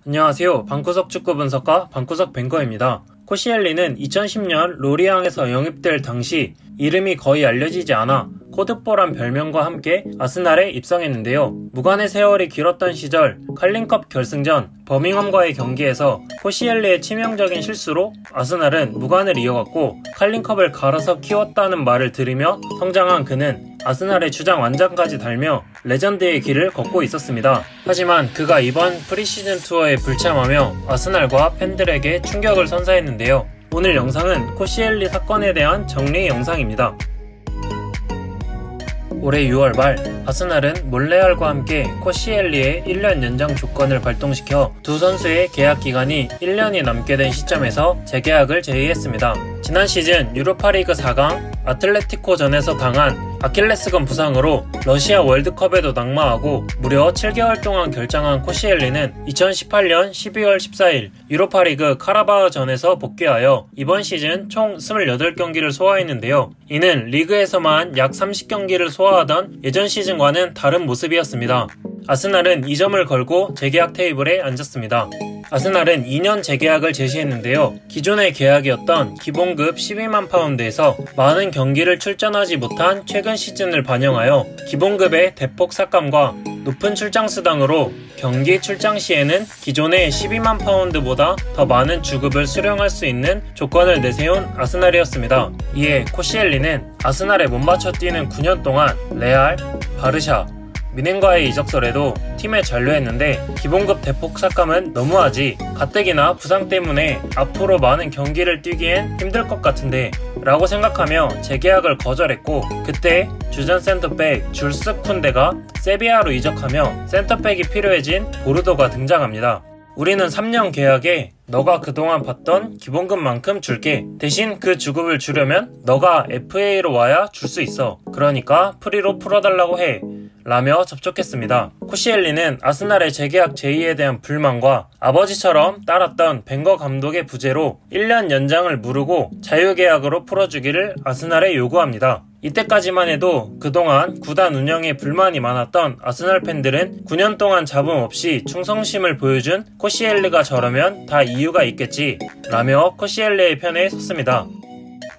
안녕하세요. 방구석 축구 분석가 방구석 뱅커입니다. 코시엘리는 2010년 로리앙에서 영입될 당시 이름이 거의 알려지지 않아 코드볼한 별명과 함께 아스날에 입성했는데요. 무관의 세월이 길었던 시절 칼링컵 결승전 버밍엄과의 경기에서 코시엘리의 치명적인 실수로 아스날은 무관을 이어갔고 칼링컵을 갈아서 키웠다는 말을 들으며 성장한 그는 아스날의 주장 완장까지 달며 레전드의 길을 걷고 있었습니다. 하지만 그가 이번 프리시즌 투어에 불참하며 아스날과 팬들에게 충격을 선사했는데요. 오늘 영상은 코시엘리 사건에 대한 정리 영상입니다. 올해 6월 말 아스날은 몬레알과 함께 코시엘리의 1년 연장 조건을 발동시켜 두 선수의 계약 기간이 1년이 남게 된 시점에서 재계약을 제의했습니다. 지난 시즌 유로파리그 4강 아틀레티코전에서 당한 아킬레스건 부상으로 러시아 월드컵에도 낙마하고 무려 7개월 동안 결장한 코시엘리는 2018년 12월 14일 유로파리그 카라바오전에서 복귀하여 이번 시즌 총 28경기를 소화했는데요. 이는 리그에서만 약 30경기를 소화하던 예전 시즌과는 다른 모습이었습니다. 아스날은 이 점을 걸고 재계약 테이블에 앉았습니다. 아스날은 2년 재계약을 제시했는데요. 기존의 계약이었던 기본급 12만 파운드에서 많은 경기를 출전하지 못한 최근 시즌을 반영하여 기본급의 대폭 삭감과 높은 출장 수당으로 경기 출장 시에는 기존의 12만 파운드보다 더 많은 주급을 수령할 수 있는 조건을 내세운 아스날이었습니다. 이에 코시엘리는 아스날에 몸바쳐 뛰는 9년 동안 레알, 바르샤, 미넨과의 이적설에도 팀에 잔류했는데 기본급 대폭 삭감은 너무하지, 가뜩이나 부상 때문에 앞으로 많은 경기를 뛰기엔 힘들 것 같은데 라고 생각하며 재계약을 거절했고, 그때 주전 센터백 줄스 쿤데가 세비야로 이적하며 센터백이 필요해진 보르도가 등장합니다. 우리는 3년 계약에 너가 그동안 받던 기본급만큼 줄게. 대신 그 주급을 주려면 너가 FA로 와야 줄 수 있어. 그러니까 프리로 풀어달라고 해. 라며 접촉했습니다. 코시엘리는 아스날의 재계약 제의에 대한 불만과 아버지처럼 따랐던 벵거 감독의 부재로 1년 연장을 무르고 자유계약으로 풀어주기를 아스날에 요구합니다. 이때까지만 해도 그동안 구단 운영에 불만이 많았던 아스날 팬들은 9년 동안 잡음 없이 충성심을 보여준 코시엘리가 저러면 다 이유가 있겠지 라며 코시엘리의 편에 섰습니다.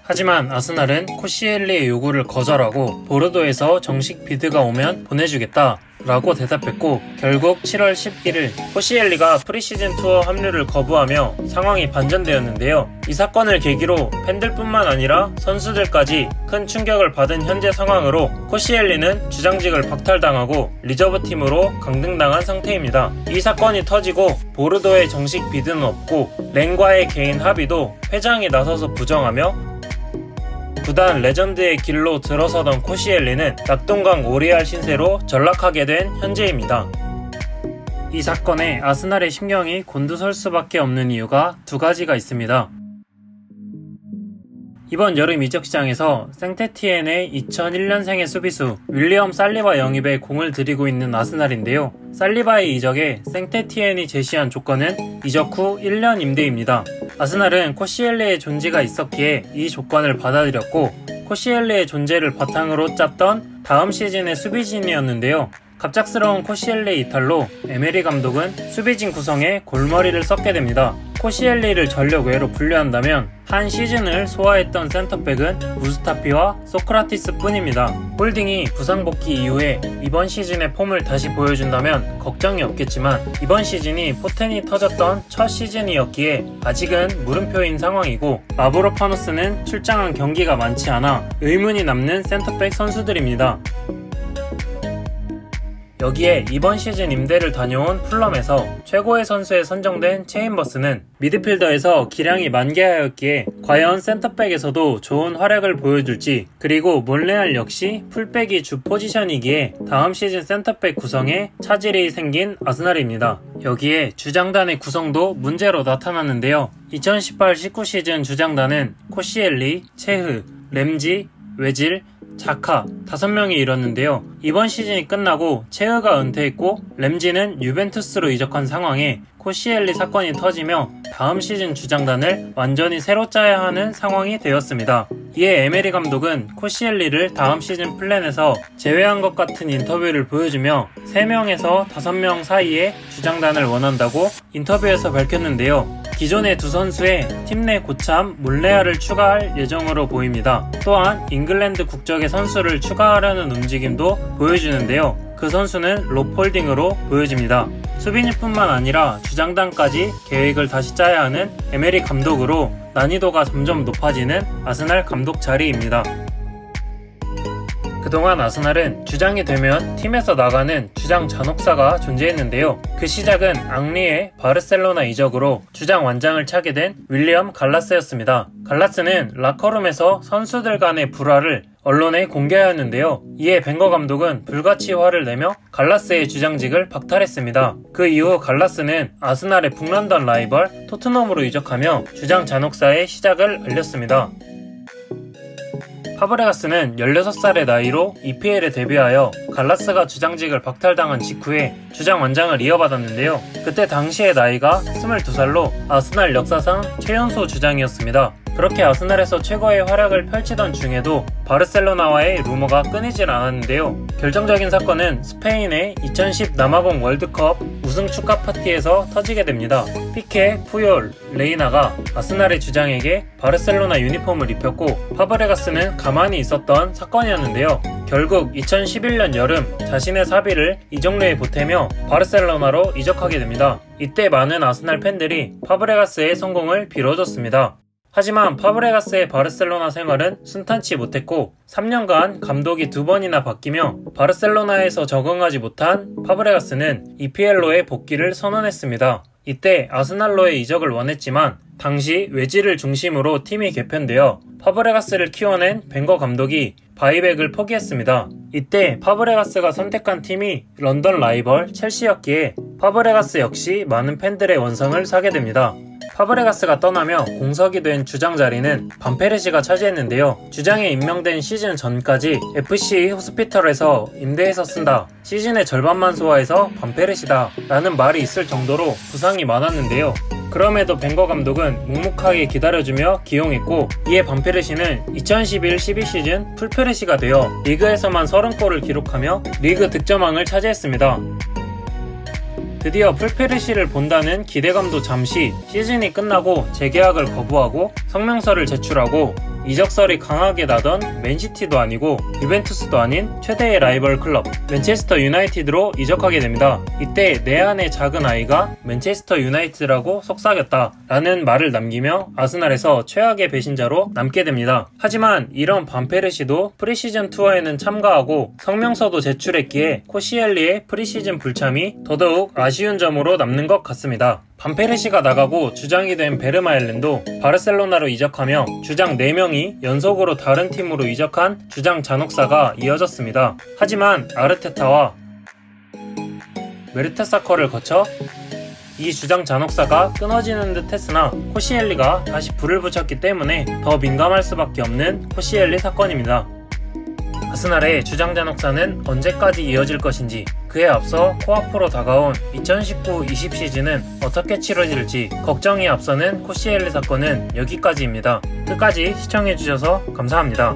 하지만 아스날은 코시엘리의 요구를 거절하고 보르도에서 정식 비드가 오면 보내주겠다 라고 대답했고, 결국 7월 11일 코시엘리가 프리시즌 투어 합류를 거부하며 상황이 반전되었는데요. 이 사건을 계기로 팬들뿐만 아니라 선수들까지 큰 충격을 받은 현재 상황으로 코시엘리는 주장직을 박탈당하고 리저브팀으로 강등당한 상태입니다. 이 사건이 터지고 보르도의 정식 비드는 없고 렌과의 개인 합의도 회장이 나서서 부정하며 구단 레전드의 길로 들어서던 코시엘리는 낙동강 오리알 신세로 전락하게 된 현재입니다. 이 사건에 아스날의 심경이 곤두설 수밖에 없는 이유가 두 가지가 있습니다. 이번 여름 이적 시장에서 생테티엔의 2001년생의 수비수 윌리엄 살리바 영입에 공을 들이고 있는 아스날인데요. 살리바의 이적에 생테티엔이 제시한 조건은 이적 후 1년 임대입니다. 아스날은 코시엘리의 존재가 있었기에 이 조건을 받아들였고, 코시엘리의 존재를 바탕으로 짰던 다음 시즌의 수비진이었는데요. 갑작스러운 코시엘리의 이탈로 에메리 감독은 수비진 구성에 골머리를 썩게 됩니다. 코시엘리를 전력 외로 분류한다면 한 시즌을 소화했던 센터백은 무스타피와 소크라티스 뿐입니다. 홀딩이 부상 복귀 이후에 이번 시즌의 폼을 다시 보여준다면 걱정이 없겠지만, 이번 시즌이 포텐이 터졌던 첫 시즌이었기에 아직은 물음표인 상황이고, 마브로파노스는 출장한 경기가 많지 않아 의문이 남는 센터백 선수들입니다. 여기에 이번 시즌 임대를 다녀온 풀럼에서 최고의 선수에 선정된 체인버스는 미드필더에서 기량이 만개하였기에 과연 센터백에서도 좋은 활약을 보여줄지, 그리고 몬레알 역시 풀백이 주 포지션이기에 다음 시즌 센터백 구성에 차질이 생긴 아스날입니다. 여기에 주장단의 구성도 문제로 나타났는데요. 2018-19 시즌 주장단은 코시엘리, 체흐, 램지, 외질, 자카 5명이 이뤘는데요. 이번 시즌이 끝나고 체흐가 은퇴했고 램지는 유벤투스로 이적한 상황에 코시엘리 사건이 터지며 다음 시즌 주장단을 완전히 새로 짜야 하는 상황이 되었습니다. 이에 에메리 감독은 코시엘리를 다음 시즌 플랜에서 제외한 것 같은 인터뷰를 보여주며 3명에서 5명 사이에 주장단을 원한다고 인터뷰에서 밝혔는데요. 기존의 두 선수의 팀 내 고참 몰레아를 추가할 예정으로 보입니다. 또한 잉글랜드 국적의 선수를 추가하려는 움직임도 보여주는데요. 그 선수는 롭홀딩으로 보여집니다. 수비진뿐만 아니라 주장단까지 계획을 다시 짜야 하는 에메리 감독으로 난이도가 점점 높아지는 아스날 감독 자리입니다. 그동안 아스날은 주장이 되면 팀에서 나가는 주장 잔혹사가 존재했는데요. 그 시작은 앙리의 바르셀로나 이적으로 주장 완장을 차게 된 윌리엄 갈라스였습니다. 갈라스는 라커룸에서 선수들 간의 불화를 언론에 공개하였는데요. 이에 벵거 감독은 불같이 화를 내며 갈라스의 주장직을 박탈했습니다. 그 이후 갈라스는 아스날의 북런던 라이벌 토트넘으로 이적하며 주장 잔혹사의 시작을 알렸습니다. 파브레가스는 16살의 나이로 EPL에 데뷔하여 갈라스가 주장직을 박탈당한 직후에 주장 완장을 이어받았는데요. 그때 당시의 나이가 22살로 아스날 역사상 최연소 주장이었습니다. 그렇게 아스날에서 최고의 활약을 펼치던 중에도 바르셀로나와의 루머가 끊이질 않았는데요. 결정적인 사건은 스페인의 2010 남아공 월드컵 우승 축하 파티에서 터지게 됩니다. 피케, 푸열, 레이나가 아스날의 주장에게 바르셀로나 유니폼을 입혔고 파브레가스는 가만히 있었던 사건이었는데요. 결국 2011년 여름 자신의 사비를 이적료에 보태며 바르셀로나로 이적하게 됩니다. 이때 많은 아스날 팬들이 파브레가스의 성공을 빌어줬습니다. 하지만 파브레가스의 바르셀로나 생활은 순탄치 못했고 3년간 감독이 2번이나 바뀌며 바르셀로나에서 적응하지 못한 파브레가스는 EPL로의 복귀를 선언했습니다. 이때 아스날로의 이적을 원했지만 당시 외지를 중심으로 팀이 개편되어 파브레가스를 키워낸 벵거 감독이 바이백을 포기했습니다. 이때 파브레가스가 선택한 팀이 런던 라이벌 첼시였기에 파브레가스 역시 많은 팬들의 원성을 사게 됩니다. 파브레가스가 떠나며 공석이 된 주장 자리는 반페르시가 차지했는데요. 주장에 임명된 시즌 전까지 FC 호스피털에서 임대해서 쓴다, 시즌의 절반만 소화해서 반페르시다 라는 말이 있을 정도로 부상이 많았는데요. 그럼에도 벵거 감독은 묵묵하게 기다려주며 기용했고, 이에 반페르시는 2011-12 시즌 풀페르시가 되어 리그에서만 30골을 기록하며 리그 득점왕을 차지했습니다. 드디어 풀페르시를 본다는 기대감도 잠시 시즌이 끝나고 재계약을 거부하고 성명서를 제출하고 이적설이 강하게 나던 맨시티도 아니고 유벤투스도 아닌 최대의 라이벌 클럽 맨체스터 유나이티드로 이적하게 됩니다. 이때 내 안의 작은 아이가 맨체스터 유나이티드라고 속삭였다 라는 말을 남기며 아스날에서 최악의 배신자로 남게 됩니다. 하지만 이런 반페르시도 프리시즌 투어에는 참가하고 성명서도 제출했기에 코시엘리의 프리시즌 불참이 더더욱 아쉬운 점으로 남는 것 같습니다. 반페르시가 나가고 주장이 된 베르마엘렌도 바르셀로나로 이적하며 주장 4명이 연속으로 다른 팀으로 이적한 주장 잔혹사가 이어졌습니다. 하지만 아르테타와 메르테사커를 거쳐 이 주장 잔혹사가 끊어지는 듯 했으나 코시엘리가 다시 불을 붙였기 때문에 더 민감할 수밖에 없는 코시엘리 사건입니다. 아스날의 주장 잔혹사는 언제까지 이어질 것인지, 그에 앞서 코앞으로 다가온 2019-20 시즌은 어떻게 치러질지 걱정이 앞서는 코시엘리 사건은 여기까지입니다. 끝까지 시청해주셔서 감사합니다.